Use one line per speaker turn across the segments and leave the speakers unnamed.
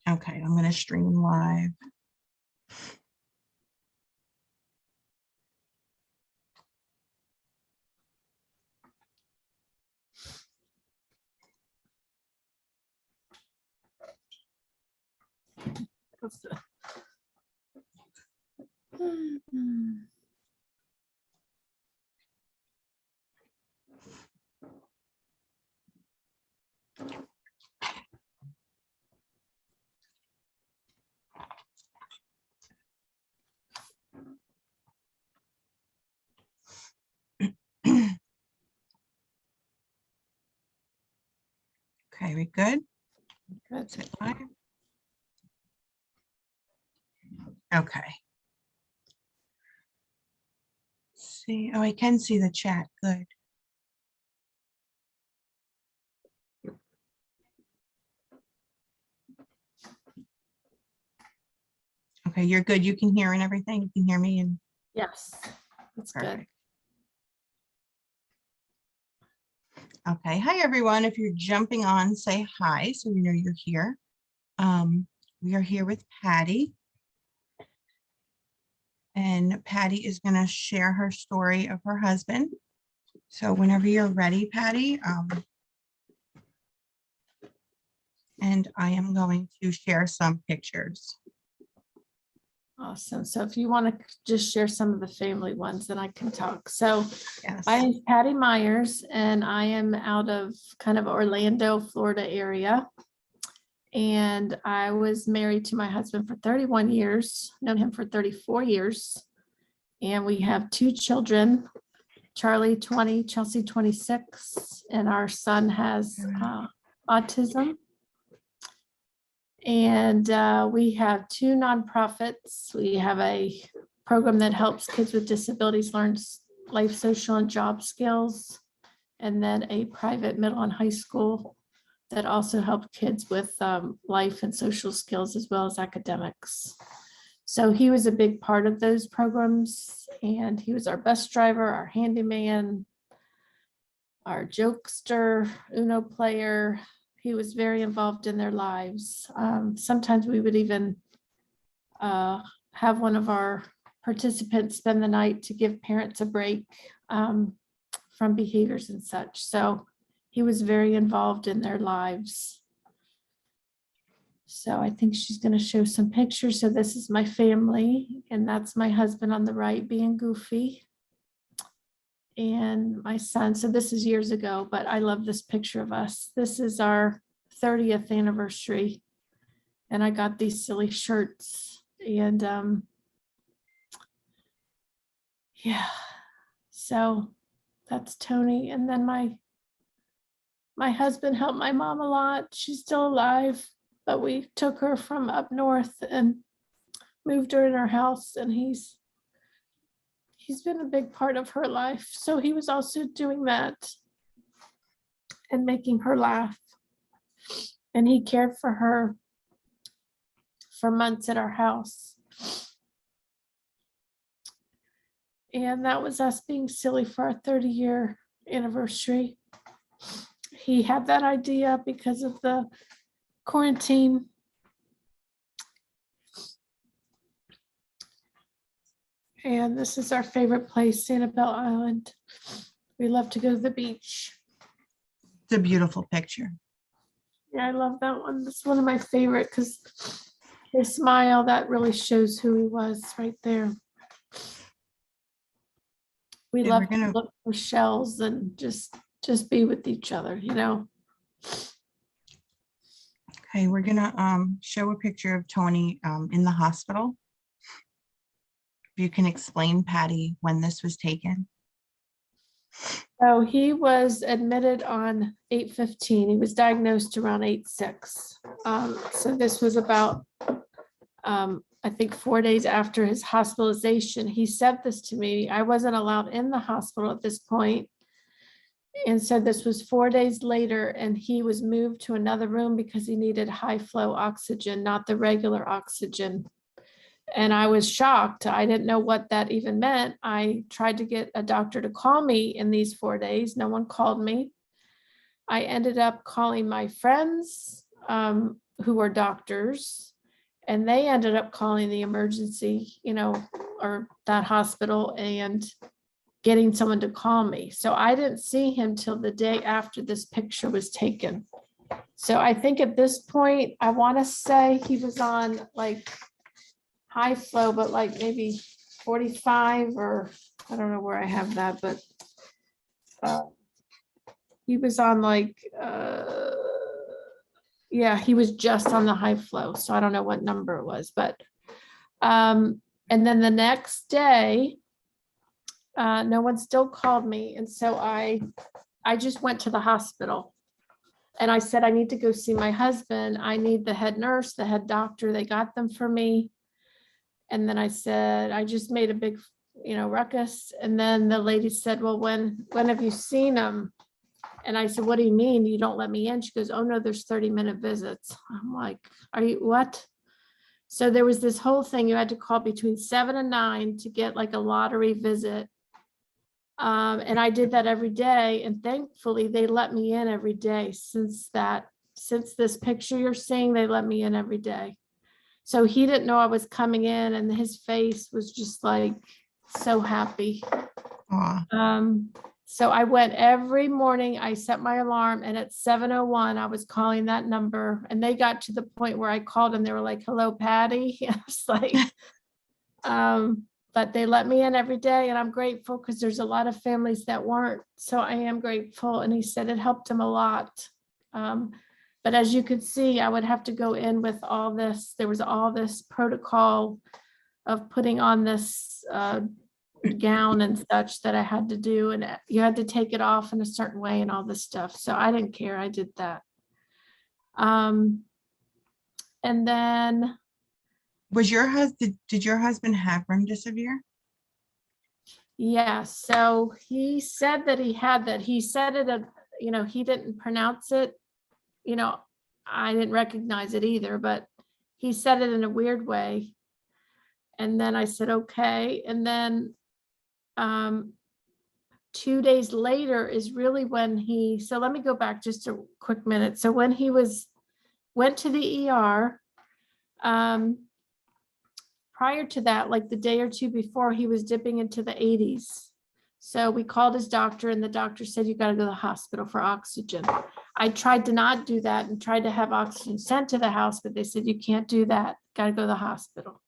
Okay, I'm going to stream live. Okay, we good?
Good.
Is it live? Okay. See, oh, I can see the chat. Good. Okay, you're good. You can hear and everything. You can hear me and
Yes, that's
perfect.
good.
Okay, hi everyone. If you're jumping on, say hi so we know you're here. We are here with Patty. And Patty is going to share her story of her husband. So whenever you're ready, Patty, and I am going to share some pictures.
Awesome. So if you want to just share some of the family ones, then I can talk. So
Yes.
I'm Patty Myers, and I am out of kind of Orlando, Florida area. And I was married to my husband for 31 years, known him for 34 years. And we have 2 children, Charlie 20, Chelsea 26, and our son has autism. And we have 2 nonprofits. We have a program that helps kids with disabilities learn life, social, and job skills. And then a private middle and high school that also help kids with life and social skills as well as academics. So he was a big part of those programs, and he was our bus driver, our handyman, our jokester, Uno player. He was very involved in their lives. Sometimes we would even have one of our participants spend the night to give parents a break from behaviors and such. So he was very involved in their lives. So I think she's going to show some pictures. So this is my family, and that's my husband on the right being goofy. And my son, so this is years ago, but I love this picture of us. This is our 30th anniversary. And I got these silly shirts, and yeah, so that's Tony. And then my husband helped my mom a lot. She's still alive, but we took her from up north and moved her in our house, and he's been a big part of her life. So he was also doing that and making her laugh. And he cared for her for months at our house. And that was us being silly for our 30-year anniversary. He had that idea because of the quarantine. And this is our favorite place, Sanibel Island. We love to go to the beach.
It's a beautiful picture.
Yeah, I love that one. It's one of my favorite because his smile, that really shows who he was right there. We
Yeah,
love to look for shells and just be with each other, you know.
Okay, we're gonna show a picture of Tony in the hospital. If you can explain, Patty, when this was taken.
So he was admitted on 8/15. He was diagnosed around 8/6. So this was about, I think 4 days after his hospitalization. He said this to me. I wasn't allowed in the hospital at this point, and said this was 4 days later, and he was moved to another room because he needed high flow oxygen, not the regular oxygen. And I was shocked. I didn't know what that even meant. I tried to get a doctor to call me in these 4 days. No one called me. I ended up calling my friends. who are doctors, and they ended up calling the emergency, or that hospital, and getting someone to call me. So I didn't see him till the day after this picture was taken. So I think at this point, I want to say he was on like high flow, but like maybe 45, or I don't know where I have that, but he was on like, yeah, he was just on the high flow. So I don't know what number it was, but, and then the next day, no one still called me. And so I just went to the hospital and I said, I need to go see my husband. I need the head nurse, the head doctor. They got them for me. And then I said, I just made a big, ruckus. And then the lady said, well, when have you seen him? And I said, what do you mean you don't let me in? She goes, oh no, there's 30-minute visits. I'm like, are you what? So there was this whole thing. You had to call between 7 and 9 to get like a lottery visit. And I did that every day. And thankfully they let me in every day since this picture you're seeing, they let me in every day. So he didn't know I was coming in, and his face was just like so happy.
Aw.
So I went every morning. I set my alarm, and at 7:01, I was calling that number, and they got to the point where I called and they were like, hello, Patty. I was like, but they let me in every day, and I'm grateful because there's a lot of families that weren't. So I am grateful. And he said it helped him a lot. But as you could see, I would have to go in with all this. There was all this protocol of putting on this gown and such that I had to do. And you had to take it off in a certain way and all this stuff. So I didn't care. I did that. And then.
Did your husband have remdesivir?
Yeah, so he said that he had that. He said it, he didn't pronounce it. I didn't recognize it either, but he said it in a weird way. And then I said, okay. And then 2 days later is really when so let me go back just a quick minute. So when he went to the ER, prior to that, like the day or two before, he was dipping into the 80s. So we called his doctor, and the doctor said, you got to go to the hospital for oxygen. I tried to not do that and tried to have oxygen sent to the house, but they said, you can't do that. Got to go to the hospital.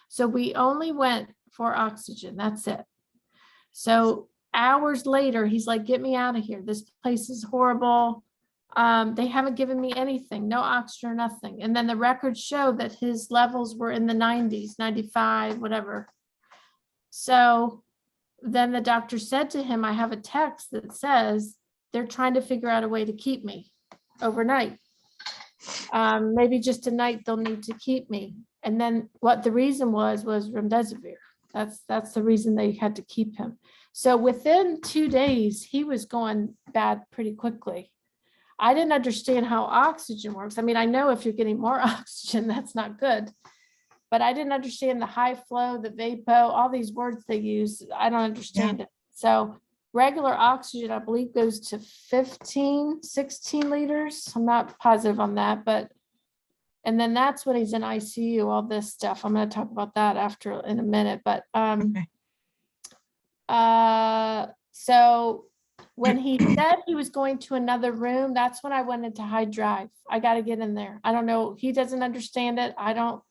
So we only went for oxygen. That's it. So hours later, he's like, get me out of here. This place is horrible. They haven't given me anything, no oxygen or nothing. And then the records show that his levels were in the 90s, 95, whatever. So then the doctor said to him, I have a text that says they're trying to figure out a way to keep me overnight. Maybe just a night they'll need to keep me. And then what the reason was Remdesivir. That's the reason they had to keep him. So within 2 days, he was going bad pretty quickly. I didn't understand how oxygen works. I mean, I know if you're getting more oxygen, that's not good. But I didn't understand the high flow, the vapor, all these words they use. I don't understand it. So regular oxygen, I believe, goes to 15, 16 liters. I'm not positive on that, and then that's when he's in ICU, all this stuff. I'm going to talk about that in a minute. But
Okay.
so when he said he was going to another room, that's when I went into high drive. I got to get in there. I don't know. He doesn't understand it. I don't.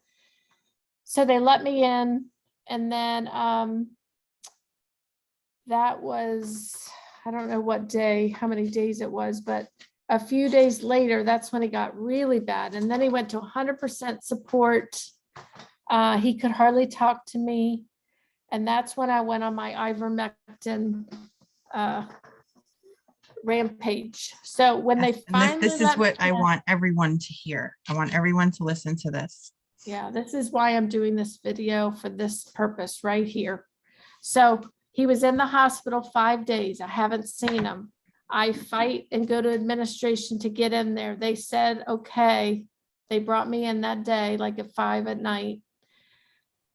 So they let me in, and then that was, I don't know what day, how many days it was, but a few days later, that's when he got really bad. And then he went to 100% support. He could hardly talk to me. And that's when I went on my Ivermectin rampage. So when they finally
this is what I want everyone to hear. I want everyone to listen to this.
Yeah, this is why I'm doing this video, for this purpose right here. So he was in the hospital 5 days. I haven't seen him. I fight and go to administration to get in there. They said, okay. They brought me in that day, like at 5 at night.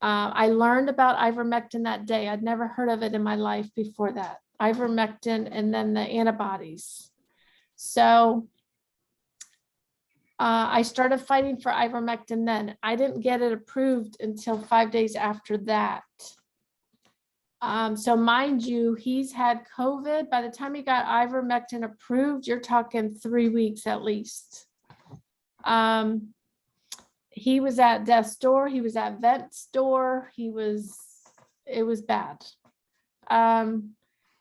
I learned about ivermectin that day. I'd never heard of it in my life before that. Ivermectin and then the antibodies. So I started fighting for ivermectin then. I didn't get it approved until 5 days after that. So mind you, he's had COVID. By the time he got ivermectin approved, you're talking 3 weeks at least. He was at death's door. He was at vet's door. It was bad.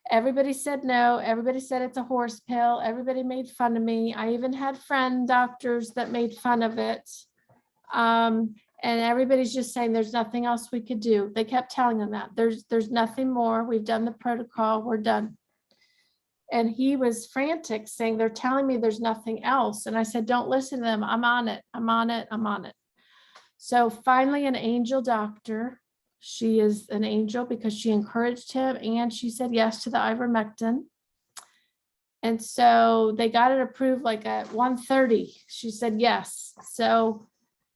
Everybody said no. Everybody said it's a horse pill. Everybody made fun of me. I even had friend doctors that made fun of it. And everybody's just saying there's nothing else we could do. They kept telling him that there's nothing more. We've done the protocol. We're done. And he was frantic saying, they're telling me there's nothing else. And I said, don't listen to them. I'm on it. I'm on it. I'm on it. So finally, an angel doctor, she is an angel because she encouraged him and she said yes to the ivermectin. And so they got it approved like at 1:30. She said yes. So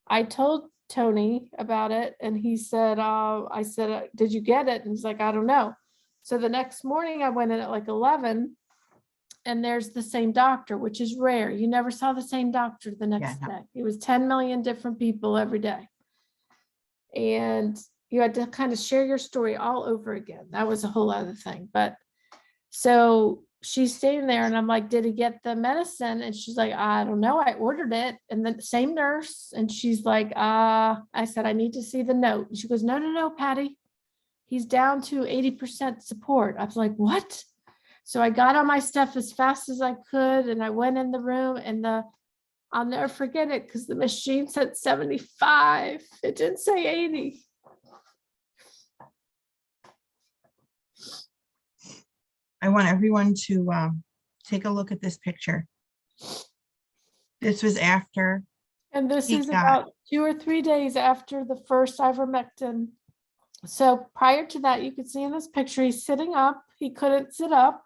I told Tony about it and he said, I said, did you get it? And he's like, I don't know. So the next morning I went in at like 11 and there's the same doctor, which is rare. You never saw the same doctor the next day. It was 10 million different people every day. And you had to kind of share your story all over again. That was a whole other thing. But so she's staying there and I'm like, did he get the medicine? And she's like, I don't know. I ordered it. And the same nurse. And she's like, I said, I need to see the note. And she goes, no, Patty. He's down to 80% support. I was like, what? So I got all my stuff as fast as I could. And I went in the room and I'll never forget it because the machine said 75. It didn't say 80.
I want everyone to take a look at this picture. This was after.
And this is about 2 or 3 days after the first ivermectin. So prior to that, you could see in this picture, he's sitting up. He couldn't sit up.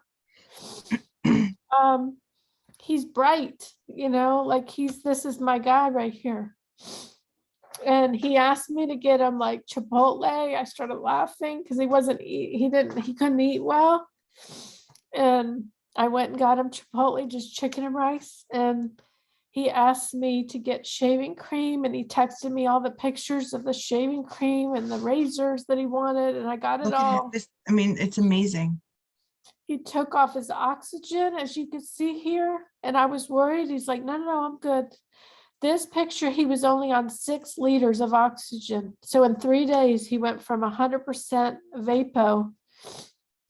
He's bright, like this is my guy right here. And he asked me to get him like Chipotle. I started laughing because he couldn't eat well. And I went and got him Chipotle, just chicken and rice. And he asked me to get shaving cream and he texted me all the pictures of the shaving cream and the razors that he wanted. And I got it all.
This, I mean, it's amazing.
He took off his oxygen, as you can see here. And I was worried. He's like, no, I'm good. This picture, he was only on 6 liters of oxygen. So in 3 days, he went from 100% vapo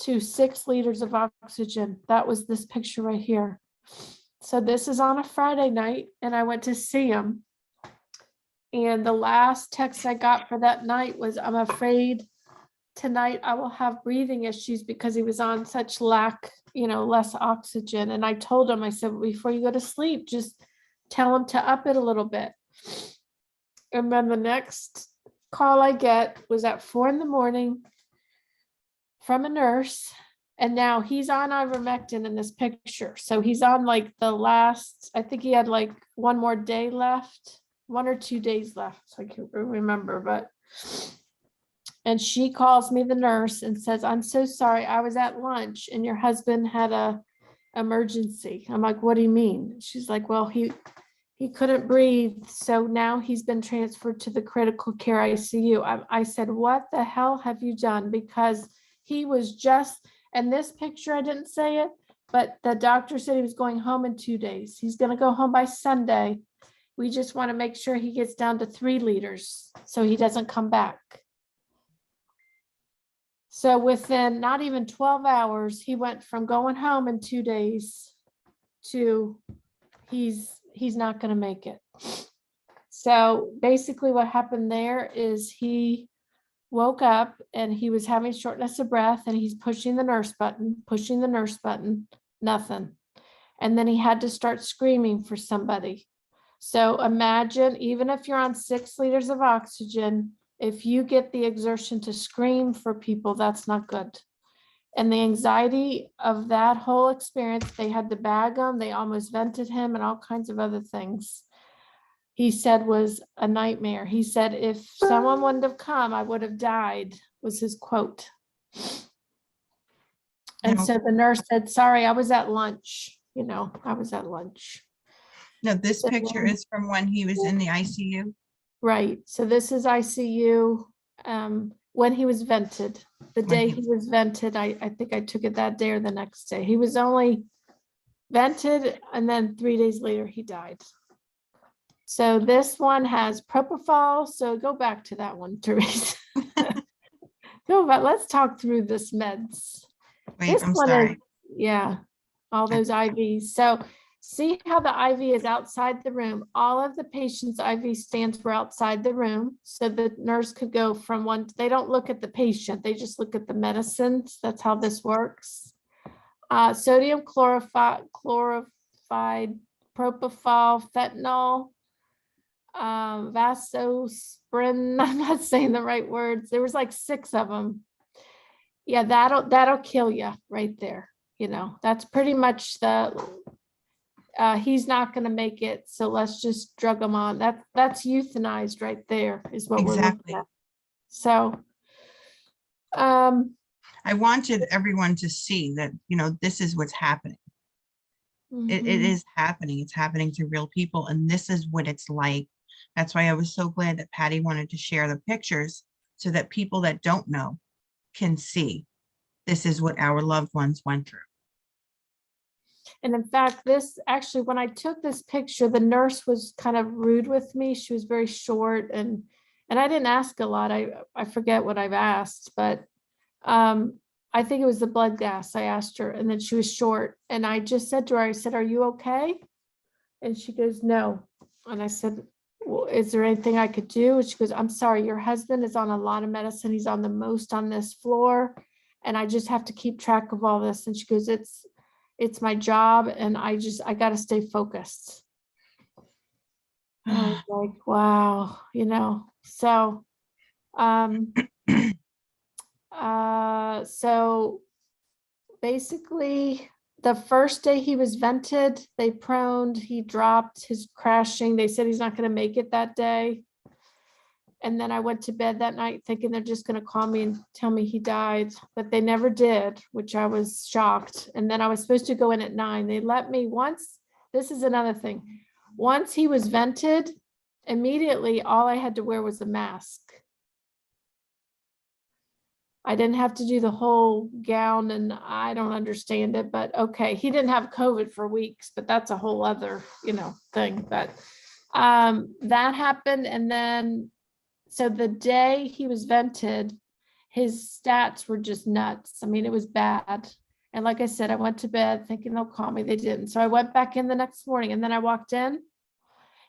to 6 liters of oxygen. That was this picture right here. So this is on a Friday night, and I went to see him. And the last text I got for that night was, I'm afraid tonight I will have breathing issues because he was on such less oxygen. And I told him, I said, before you go to sleep, just tell him to up it a little bit. And then the next call I get was at 4 a.m. from a nurse. And now he's on ivermectin in this picture. So he's on like the last, I think he had like 1 more day left, 1 or 2 days left. I can't remember, and she calls me, the nurse, and says, I'm so sorry. I was at lunch and your husband had a emergency. I'm like, what do you mean? She's like, well, he couldn't breathe. So now he's been transferred to the critical care ICU. I said, what the hell have you done? Because he was just, and this picture, I didn't say it, but the doctor said he was going home in 2 days. He's going to go home by Sunday. We just want to make sure he gets down to 3 liters so he doesn't come back. So within not even 12 hours, he went from going home in 2 days to he's not going to make it. So basically what happened there is he woke up and he was having shortness of breath and he's pushing the nurse button, nothing. And then he had to start screaming for somebody. So imagine, even if you're on 6 liters of oxygen, if you get the exertion to scream for people, that's not good. And the anxiety of that whole experience, they had to bag him, they almost vented him and all kinds of other things. He said was a nightmare. He said, if someone wouldn't have come, I would have died, was his quote. And so the nurse said, sorry, I was at lunch. I was at lunch.
No, this
So,
picture is from when he was in the ICU.
right, so this is ICU, when he was vented. The
When
day
he
he was vented, I think I took it that day or the next day. He was only vented, and then 3 days later, he died. So this one has propofol, so go back to that one, Therese. Go back, let's talk through this meds.
Wait,
This
I'm
one is,
sorry.
yeah, all those IVs. So see how the IV is outside the room. All of the patient's IV stands were outside the room. So the nurse could go from one, they don't look at the patient, they just look at the medicines. That's how this works. Sodium chloride, propofol, fentanyl, vasosprin. I'm not saying the right words. There was like 6 of them. Yeah, that'll kill you right there. You know, that's pretty much he's not going to make it. So let's just drug him on. That's euthanized right there is what we're looking
Exactly.
at. So,
I wanted everyone to see that, this is what's happening. It
mhm.
is happening. It's happening to real people. And this is what it's like. That's why I was so glad that Patty wanted to share the pictures so that people that don't know can see this is what our loved ones went through.
And in fact, this actually, when I took this picture, the nurse was kind of rude with me. She was very short, and I didn't ask a lot. I forget what I've asked, but I think it was the blood gas. I asked her, and then she was short, and I just said to her, I said, "Are you okay?" And she goes, "No." And I said, "Well, is there anything I could do?" And she goes, "I'm sorry, your husband is on a lot of medicine. He's on the most on this floor, and I just have to keep track of all this." And she goes, it's my job, and I got to stay focused. And I was like, wow, so, so basically the first day he was vented, they proned, he dropped his crashing. They said he's not going to make it that day. And then I went to bed that night thinking they're just going to call me and tell me he died, but they never did, which I was shocked. And then I was supposed to go in at 9. They let me once. This is another thing. Once he was vented, immediately all I had to wear was a mask. I didn't have to do the whole gown, and I don't understand it, but okay. He didn't have COVID for weeks, but that's a whole other, thing. But that happened. And then so the day he was vented, his stats were just nuts. I mean, it was bad. And like I said, I went to bed thinking they'll call me. They didn't. So I went back in the next morning, and then I walked in.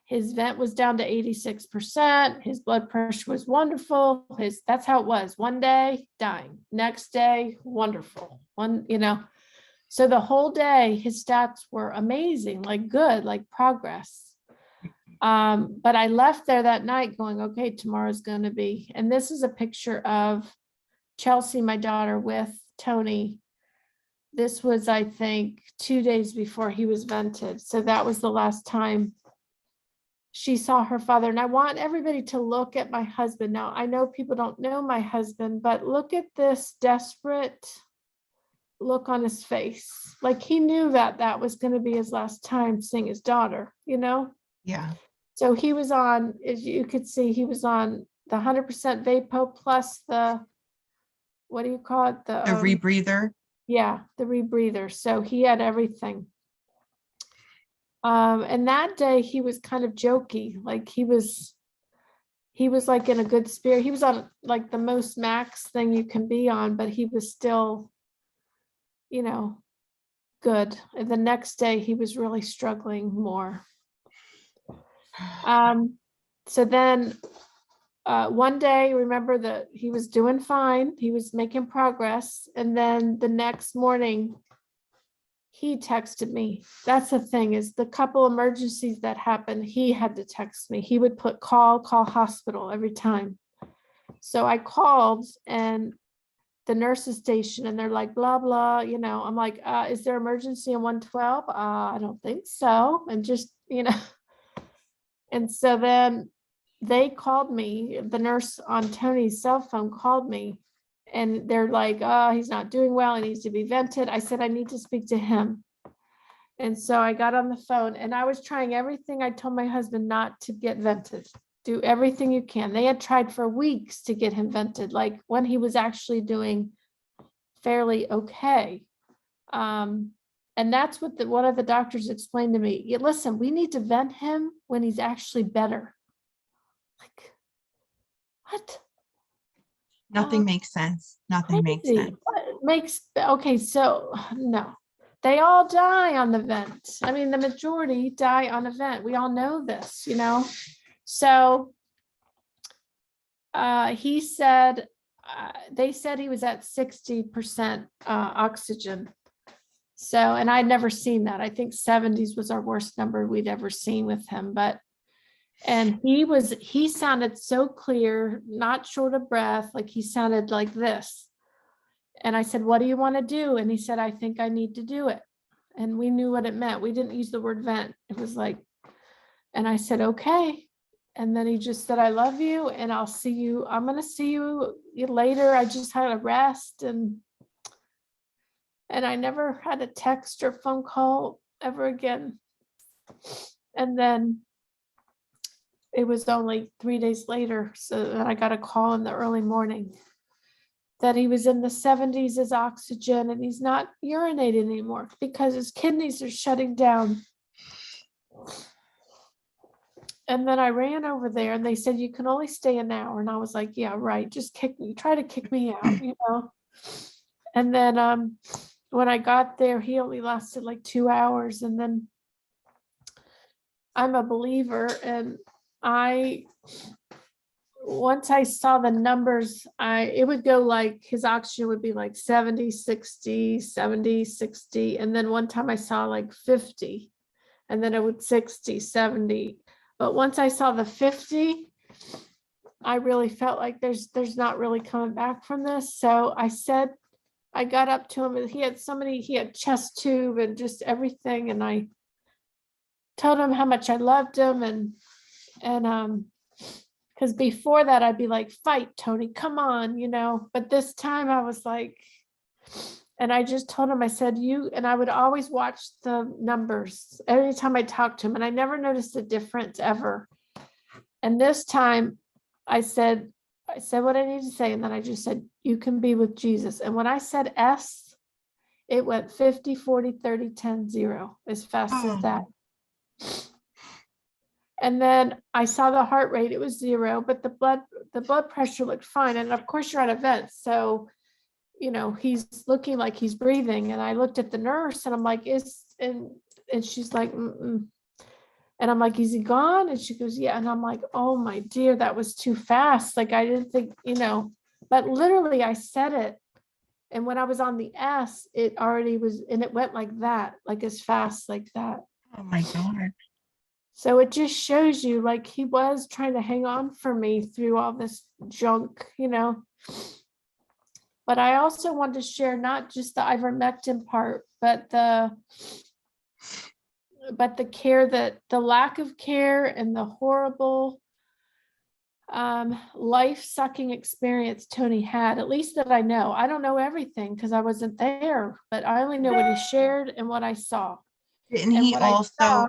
His vent was down to 86%. His blood pressure was wonderful. That's how it was. One day, dying. Next day, wonderful. So the whole day, his stats were amazing, like good, like progress. But I left there that night going, okay, tomorrow's going to be, and this is a picture of Chelsea, my daughter, with Tony. This was, I think, 2 days before he was vented. So that was the last time she saw her father. And I want everybody to look at my husband. Now, I know people don't know my husband, but look at this desperate look on his face. Like he knew that was going to be his last time seeing his daughter,
Yeah.
So he was on, as you could see, he was on the 100% Vapo plus the, what do you call it?
The rebreather.
Yeah, the rebreather. So he had everything. And that day he was kind of jokey, like he was like in a good spirit. He was on like the most max thing you can be on, but he was still, good. And the next day he was really struggling more. So then one day, remember that he was doing fine. He was making progress. And then the next morning, he texted me. That's the thing, is the couple emergencies that happened, he had to text me. He would put call hospital every time. So I called, and the nurse's station, and they're like, blah, blah, I'm like, is there emergency on 112? I don't think so. And just, and so then they called me, the nurse on Tony's cell phone called me, and they're like, oh, he's not doing well. He needs to be vented. I said, I need to speak to him. And so I got on the phone and I was trying everything. I told my husband not to get vented. Do everything you can. They had tried for weeks to get him vented, like when he was actually doing fairly okay. And that's what one of the doctors explained to me. Yeah, listen, we need to vent him when he's actually better. Like, what?
Nothing makes sense. Nothing makes
Crazy.
sense.
What makes, okay, so no, they all die on the vent. I mean, the majority die on a vent. We all know this, So he said, they said he was at 60% oxygen. So, and I'd never seen that. I think 70s was our worst number we'd ever seen with him. And he sounded so clear, not short of breath, like he sounded like this. And I said, what do you want to do? And he said, I think I need to do it. And we knew what it meant. We didn't use the word vent. It was like, and I said, okay. And then he just said, I love you and I'll see you. I'm going to see you later. I just had a rest and I never had a text or phone call ever again. And then it was only 3 days later, so that I got a call in the early morning that he was in the 70s as oxygen and he's not urinating anymore because his kidneys are shutting down. And then I ran over there and they said, you can only stay an hour. And I was like, yeah, right. Just kick me, try to kick me out, And then when I got there, he only lasted like 2 hours. And then I'm a believer and once I saw the numbers, it would go like his oxygen would be like 70, 60, 70, 60. And then one time I saw like 50 and then it would 60, 70. But once I saw the 50, I really felt like there's not really coming back from this. So I said, I got up to him and he had chest tube and just everything. And I told him how much I loved him and because before that I'd be like, fight, Tony, come on, but this time I was like, and I just told him, I said, and I would always watch the numbers every time I talked to him and I never noticed a difference ever. And this time I said what I need to say. And then I just said, you can be with Jesus. And when I said S, it went 50, 40, 30, 10, 0 as fast as that. And then I saw the heart rate, it was 0, but the blood pressure looked fine. And of course you're at a vent. So, he's looking like he's breathing. And I looked at the nurse and I'm like, and she's like, mm-mm. And I'm like, is he gone? And she goes, yeah. And I'm like, oh my dear, that was too fast. Like, I didn't think, but literally I said it. And when I was on the S, it already was, and it went like that, like as fast like that.
Oh my God.
So it just shows you, like, he was trying to hang on for me through all this junk, But I also want to share not just the ivermectin part, but the care, that the lack of care and the horrible life-sucking experience Tony had, at least that I know. I don't know everything because I wasn't there, but I only know what he shared and what I saw.
Didn't he also,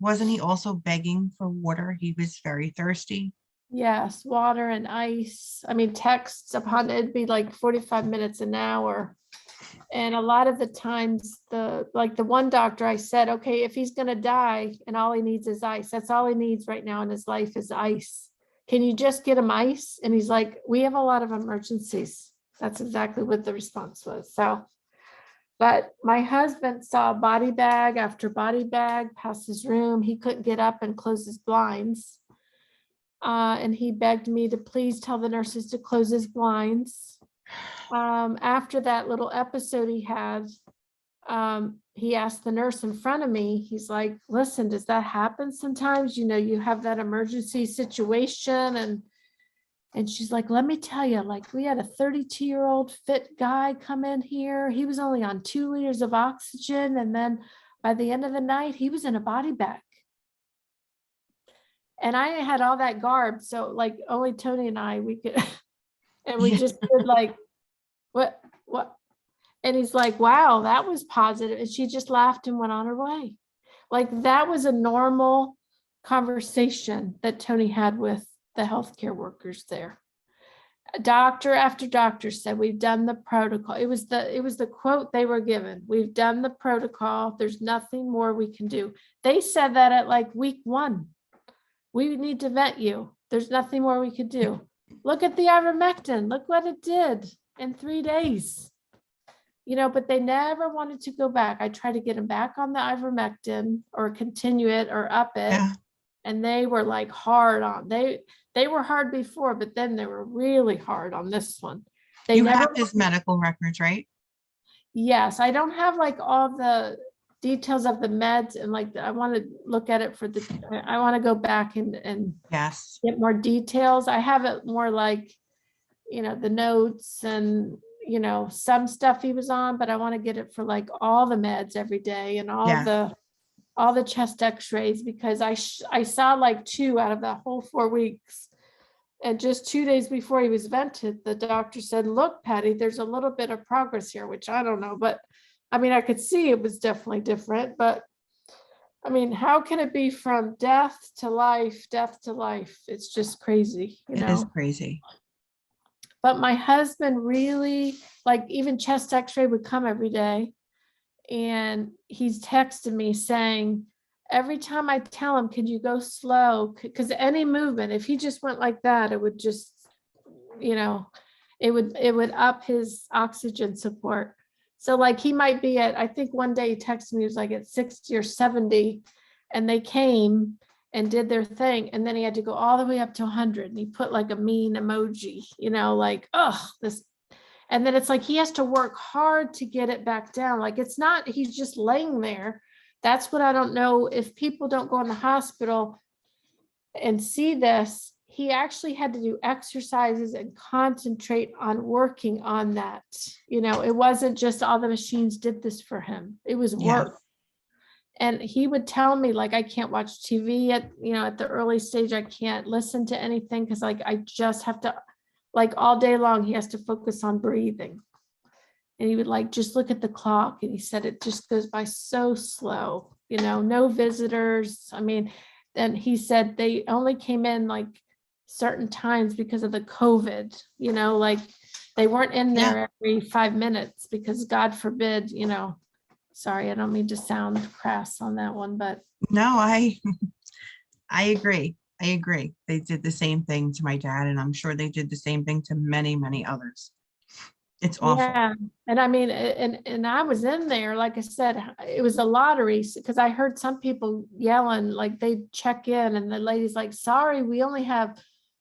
wasn't he also begging for water? He was very thirsty.
Yes, water and ice. I mean, texts upon it'd be like 45 minutes an hour. And a lot of the times the one doctor, I said, okay, if he's going to die and all he needs is ice, that's all he needs right now in his life is ice. Can you just get him ice? And he's like, we have a lot of emergencies. That's exactly what the response was. So, but my husband saw body bag after body bag past his room. He couldn't get up and close his blinds. And he begged me to please tell the nurses to close his blinds. After that little episode he had, he asked the nurse in front of me, he's like, listen, does that happen sometimes? You have that emergency situation. And she's like, let me tell you, like, we had a 32-year-old fit guy come in here. He was only on 2 liters of oxygen. And then by the end of the night, he was in a body bag. And I had all that garb. So like only Tony and I, we could, and we just did like, what? And he's like, wow, that was positive. And she just laughed and went on her way. Like that was a normal conversation that Tony had with the healthcare workers there. Doctor after doctor said, we've done the protocol. It was the quote they were given. We've done the protocol. There's nothing more we can do. They said that at like week 1. We need to vet you. There's nothing more we could do. Look at the ivermectin. Look what it did in 3 days. But they never wanted to go back. I tried to get them back on the ivermectin or continue it or up it.
Yeah.
And they were like hard on, they were hard before, but then they were really hard on this one. They
You
never,
have his medical records, right?
yes, I don't have like all the details of the meds and like, I want to look at it I want to go back and
Yes.
get more details. I have it more like, the notes and, some stuff he was on, but I want to get it for like all the meds every day and all
Yeah.
the chest x-rays, because I saw like 2 out of the whole 4 weeks. And just 2 days before he was vented, the doctor said, look, Patty, there's a little bit of progress here, which I don't know, but I mean, I could see it was definitely different, but I mean, how can it be from death to life? It's just crazy,
It is crazy.
But my husband really, like, even chest x-ray would come every day. And he's texted me saying, every time I tell him, could you go slow? Because any movement, if he just went like that, it would just, it would up his oxygen support. So like he might be at, I think one day he texted me, he was like at 60 or 70, and they came and did their thing. And then he had to go all the way up to 100. And he put like a mean emoji, like, oh, this. And then it's like he has to work hard to get it back down. Like it's not, he's just laying there. That's what I don't know. If people don't go in the hospital and see this, he actually had to do exercises and concentrate on working on that. It wasn't just all the machines did this for him. It was work.
Yes.
And he would tell me, like, I can't watch TV at the early stage. I can't listen to anything because like I just have to, like all day long, he has to focus on breathing. And he would like just look at the clock, and he said it just goes by so slow, no visitors. I mean, and he said they only came in like certain times because of the COVID, like they weren't in there every 5 minutes because God forbid, sorry, I don't mean to sound crass on that one, but
No, I agree. I agree. They did the same thing to my dad, and I'm sure they did the same thing to many, many others. It's awful.
yeah. And I mean, and I was in there, like I said, it was a lottery because I heard some people yelling, like they check in and the lady's like, sorry, we only have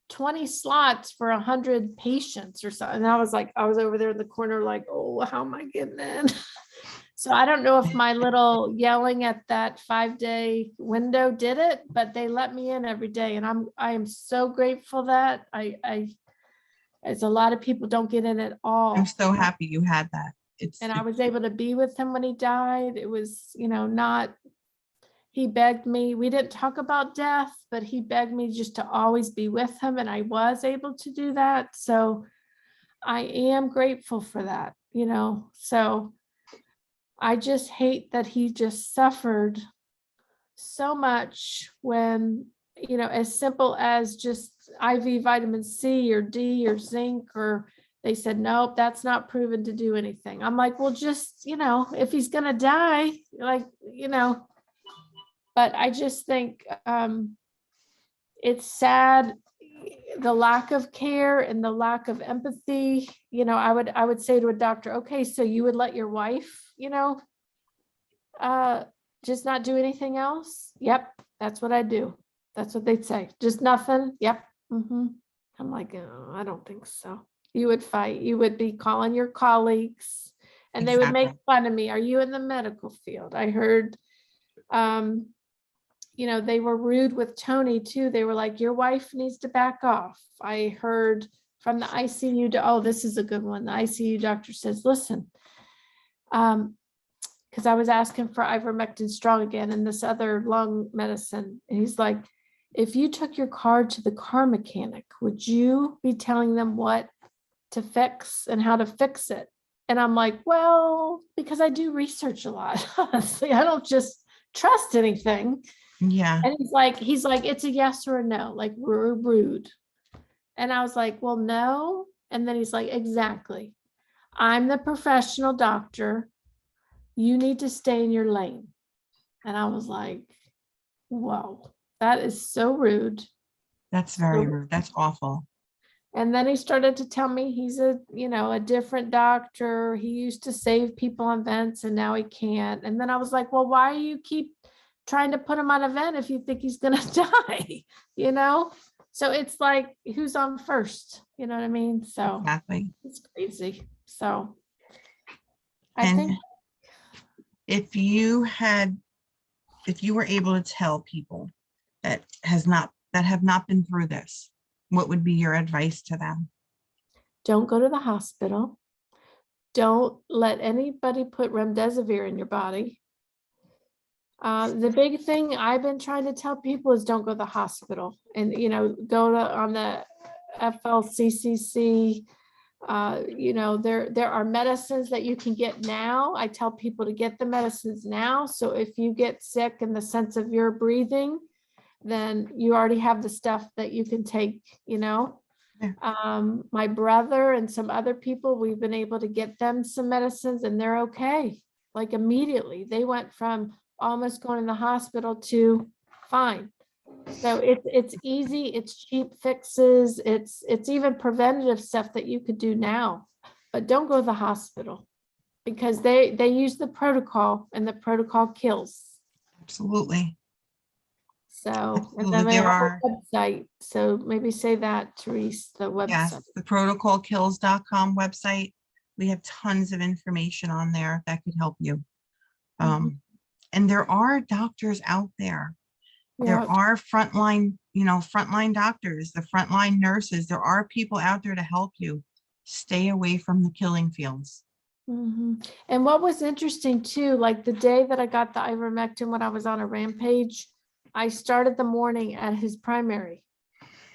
20 slots for 100 patients or something. And I was over there in the corner, like, oh, how am I getting in? So I don't know if my little yelling at that 5-day window did it, but they let me in every day. And I am so grateful that as a lot of people don't get in at all.
I'm so happy you had that.
And I was able to be with him when he died. It was, not, he begged me, we didn't talk about death, but he begged me just to always be with him. And I was able to do that. So I am grateful for that, so I just hate that he just suffered so much when, as simple as just IV vitamin C or D or zinc, or they said, nope, that's not proven to do anything. I'm like, well, just, if he's going to die, like, but I just think it's sad, the lack of care and the lack of empathy. I would say to a doctor, okay, so you would let your wife, just not do anything else? Yep, that's what I do. That's what they'd say. Just nothing. Yep. I'm like, oh, I don't think so. You would fight. You would be calling your colleagues, and they would make fun of me. Are you in the medical field? I heard, they were rude with Tony too. They were like, your wife needs to back off. I heard from the ICU. Oh, this is a good one. The ICU doctor says, listen, because I was asking for ivermectin strong again and this other lung medicine. And he's like, if you took your car to the car mechanic, would you be telling them what to fix and how to fix it? And I'm like, well, because I do research a lot. Honestly, I don't just trust anything.
Yeah.
And he's like, it's a yes or a no, like we're rude. And I was like, well, no. And then he's like, exactly. I'm the professional doctor. You need to stay in your lane. And I was like, whoa, that is so rude.
That's very rude. That's awful.
And then he started to tell me he's a different doctor. He used to save people on vents and now he can't. And then I was like, well, why do you keep trying to put him on a vent if you think he's going to die? So it's like, who's on first? You know what I mean? So
Exactly.
it's crazy. So I
And
think
if you were able to tell people that have not been through this, what would be your advice to them?
don't go to the hospital. Don't let anybody put remdesivir in your body. The big thing I've been trying to tell people is don't go to the hospital and, go on the FLCCC. There are medicines that you can get now. I tell people to get the medicines now. So if you get sick in the sense of your breathing, then you already have the stuff that you can take. My brother and some other people, we've been able to get them some medicines and they're okay. Like immediately, they went from almost going to the hospital to fine. So it's easy, it's cheap fixes, it's even preventative stuff that you could do now, but don't go to the hospital because they use the protocol and the protocol kills.
Absolutely.
So, and
Absolutely.
then we
There
have
are,
a website. So maybe say that, Therese, the
yes,
website.
the protocolkills.com website. We have tons of information on there that could help you. And there are doctors out there. There
Yeah.
are frontline doctors, the frontline nurses. There are people out there to help you. Stay away from the killing fields.
And what was interesting too, like the day that I got the ivermectin when I was on a rampage, I started the morning at his primary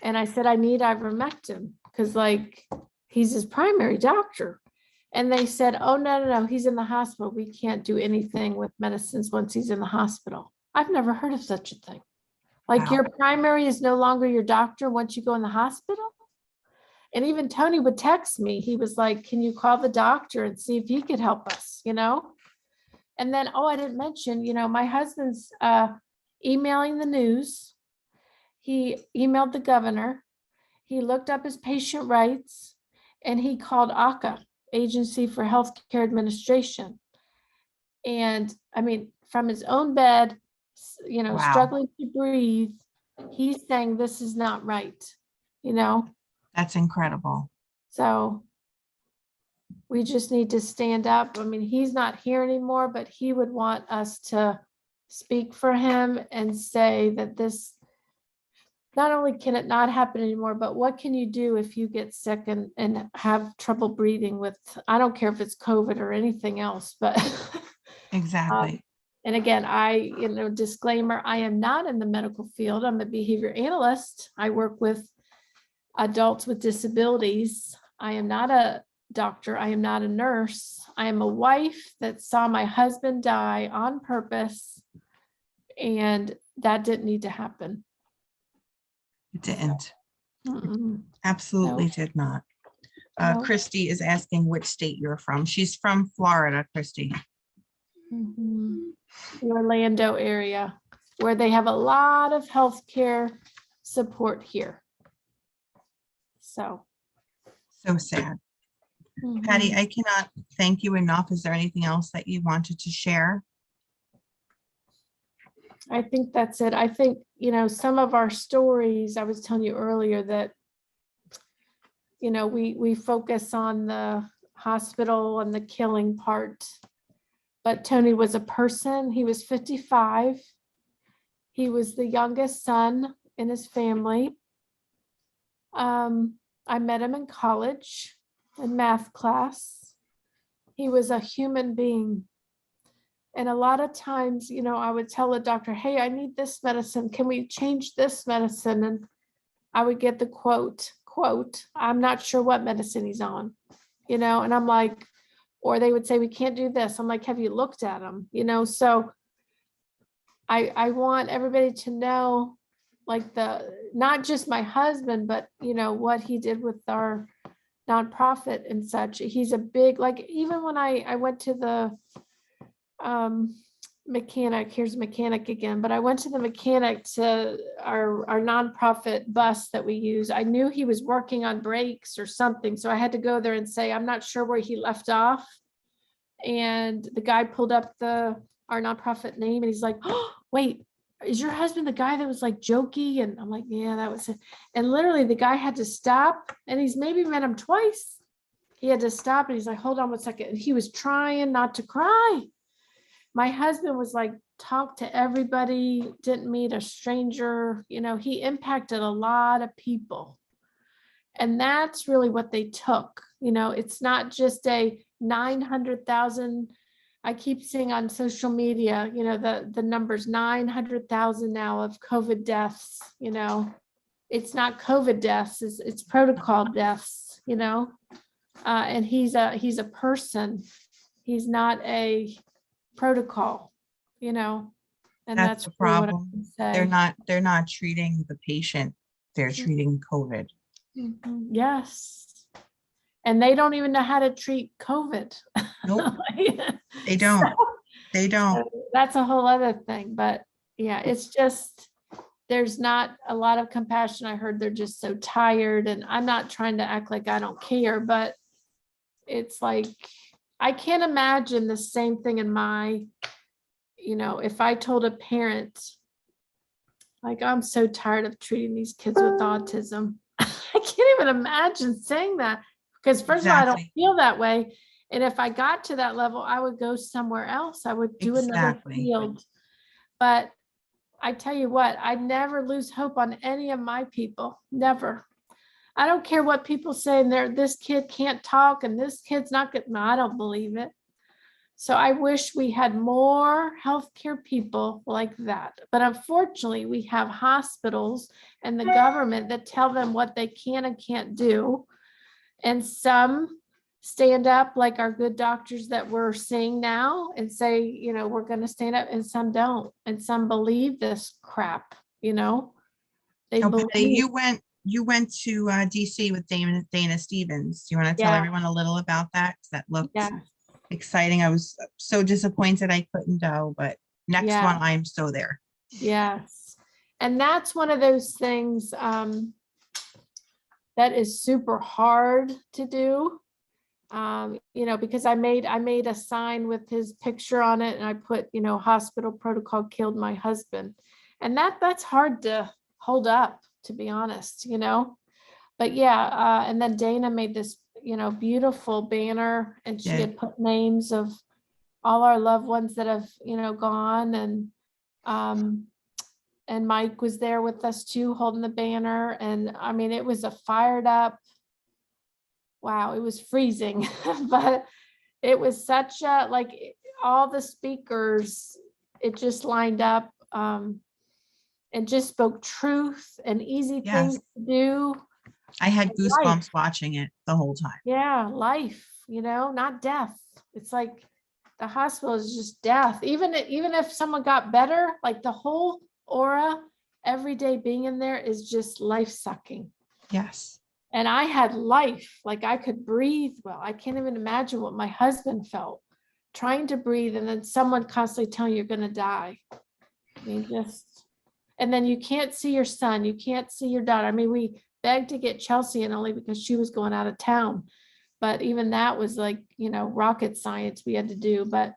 and I said, I need ivermectin because like he's his primary doctor. And they said, oh, no, he's in the hospital. We can't do anything with medicines once he's in the hospital. I've never heard of such a thing. Like
Wow.
your primary is no longer your doctor once you go in the hospital. And even Tony would text me. He was like, can you call the doctor and see if he could help us, And then, I didn't mention, my husband's emailing the news. He emailed the governor. He looked up his patient rights and he called ACA, Agency for Healthcare Administration. And I mean, from his own bed,
Wow.
struggling to breathe, he's saying this is not right,
That's incredible.
So we just need to stand up. I mean, he's not here anymore, but he would want us to speak for him and say that this, not only can it not happen anymore, but what can you do if you get sick and have trouble breathing with, I don't care if it's COVID or anything else, but
Exactly.
and again, disclaimer, I am not in the medical field. I'm a behavior analyst. I work with adults with disabilities. I am not a doctor. I am not a nurse. I am a wife that saw my husband die on purpose, and that didn't need to happen.
It didn't.
Mm-mm.
Absolutely
No.
did not.
No.
Christy is asking which state you're from. She's from Florida, Christy.
The Orlando area, where they have a lot of healthcare support here. So
sad. Patty, I cannot thank you enough. Is there anything else that you wanted to share?
I think that's it. I think, some of our stories, I was telling you earlier that, we focus on the hospital and the killing part, but Tony was a person. He was 55. He was the youngest son in his family. I met him in college in math class. He was a human being. And a lot of times, I would tell the doctor, hey, I need this medicine. Can we change this medicine? And I would get the quote, I'm not sure what medicine he's on, and I'm like, or they would say, we can't do this. I'm like, have you looked at them? You know, so I want everybody to know, like, not just my husband, but you know, what he did with our nonprofit and such. He's a big, like, even when I went to the mechanic, here's a mechanic again, but I went to the mechanic to our nonprofit bus that we use. I knew he was working on brakes or something, so I had to go there and say, I'm not sure where he left off. And the guy pulled up our nonprofit name, and he's like, oh, wait, is your husband the guy that was like jokey? And I'm like, yeah, that was it. And literally the guy had to stop, and he's maybe met him twice. He had to stop, and he's like, hold on 1 second. And he was trying not to cry. My husband was like, talk to everybody, didn't meet a stranger. You know, he impacted a lot of people. And that's really what they took. You know, it's not just a 900,000. I keep seeing on social media, you know, the numbers 900,000 now of COVID deaths. You know, it's not COVID deaths, it's protocol deaths, you know. And he's a person. He's not a protocol, you know, and
That's
that's
the
really what I
problem.
can say.
They're not treating the patient. They're treating COVID.
Mhm. Yes. And they don't even know how to treat COVID.
Nope, they
So
don't. They don't.
that's a whole other thing, but yeah, it's just, there's not a lot of compassion. I heard they're just so tired, and I'm not trying to act like I don't care, but it's like, I can't imagine the same thing in you know, if I told a parent, like, I'm so tired of treating these kids with autism. I can't even imagine saying that, because first of all, I don't
Exactly.
feel that way. And if I got to that level, I would go somewhere else. I would do another
Exactly.
field. But I tell you what, I never lose hope on any of my people. Never. I don't care what people say, and this kid can't talk and this kid's not good. No, I don't believe it. So I wish we had more healthcare people like that. But unfortunately, we have hospitals and the government that tell them what they can and can't do. And some stand up, like our good doctors that we're seeing now, and say, you know, we're going to stand up, and some don't. And some believe this crap, you know, they
Oh, Patty,
believe.
you went to DC with Dana Stevens. Do you want to tell
Yeah.
everyone a little about that? 'Cause that looked
Yeah.
exciting. I was so disappointed I couldn't go, but next
Yeah.
one I'm so there.
Yes. And that's one of those things that is super hard to do. You know, because I made a sign with his picture on it, and I put, you know, hospital protocol killed my husband. And that's hard to hold up, to be honest, you know. But yeah, and then Dana made this, you know, beautiful banner, and she
Yeah.
had put names of all our loved ones that have, you know, gone, and Mike was there with us too, holding the banner. And I mean, it was a fired up, wow, it was freezing, but it was such a, like, all the speakers, it just lined up, and just spoke truth and easy
Yes.
things to do.
I had
And life.
goosebumps watching it the whole time.
Yeah, life, you know, not death. It's like the hospital is just death. Even if someone got better, like the whole aura, every day being in there is just life sucking.
Yes.
And I had life, like I could breathe well. I can't even imagine what my husband felt, trying to breathe, and then someone constantly telling you you're going to die. I mean, and then you can't see your son, you can't see your daughter. I mean, we begged to get Chelsea in, only because she was going out of town. But even that was like, you know, rocket science we had to do. But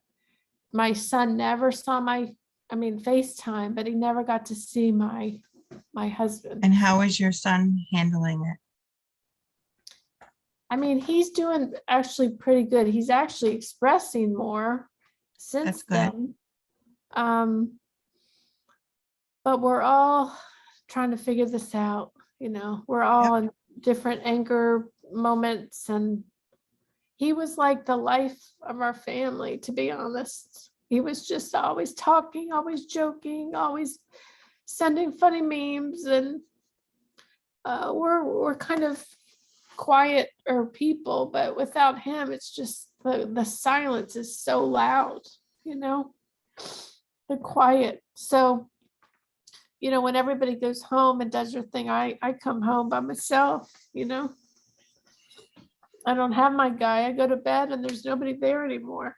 my son never saw FaceTime, but he never got to see my husband.
And how is your son handling it?
I mean, he's doing actually pretty good. He's actually expressing more since then. But we're all trying to figure this out. You know, we're all in different anger moments, and he was like the life of our family, to be honest. He was just always talking, always joking, always sending funny memes, and we're kind of quieter people, but without him, it's just the silence is so loud, you know, the quiet. So, you know, when everybody goes home and does their thing, I come home by myself, you know. I don't have my guy. I go to bed and there's nobody there anymore.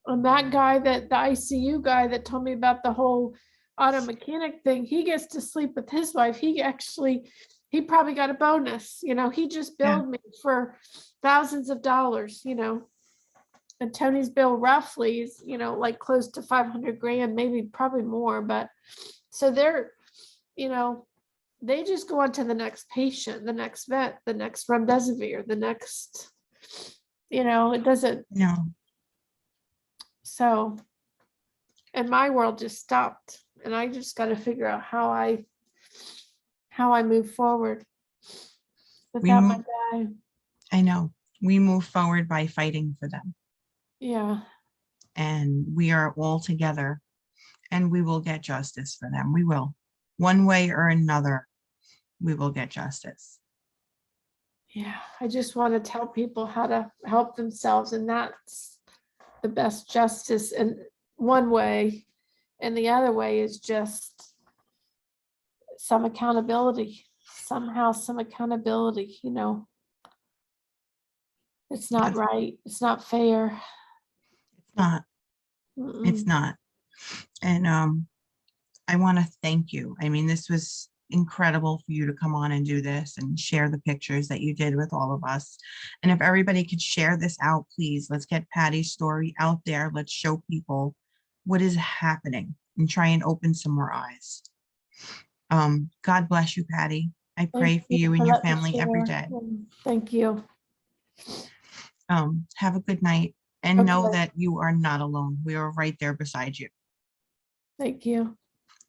And that guy, that the ICU guy that told me about the whole auto mechanic thing, he gets to sleep with his wife. He probably got a bonus, you know, he just
Yeah.
billed me for thousands of dollars, you know. And Tony's bill roughly is, you know, like close to 500 grand, maybe probably more, but so they're, you know, they just go on to the next patient, the next vet, the next remdesivir, the next, you know, it doesn't,
No,
so, and my world just stopped, and I just got to figure out how I move forward
we
without my
move,
guy.
I know, we move forward by fighting for them,
Yeah,
and we are all together, and we will get justice for them. We will. One way or another, we will get justice.
yeah. I just want to tell people how to help themselves, and that's the best justice in one way, and the other way is just some accountability, somehow some accountability, you know. It's not
Yes.
right, it's not fair.
It's not, it's
Mm-mm.
not. And I want to thank you. I mean, this was incredible for you to come on and do this and share the pictures that you did with all of us. And if everybody could share this out, please, let's get Patty's story out there. Let's show people what is happening and try and open some more eyes. God bless you, Patty. I
Thank
pray for you and
for
your
letting me
family every
share.
day.
Thank you.
Have a good night, and know
Okay.
that you are not alone. We are right there beside you.
Thank you.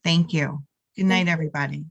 Thank you. Good
Thank
night,
you.
everybody.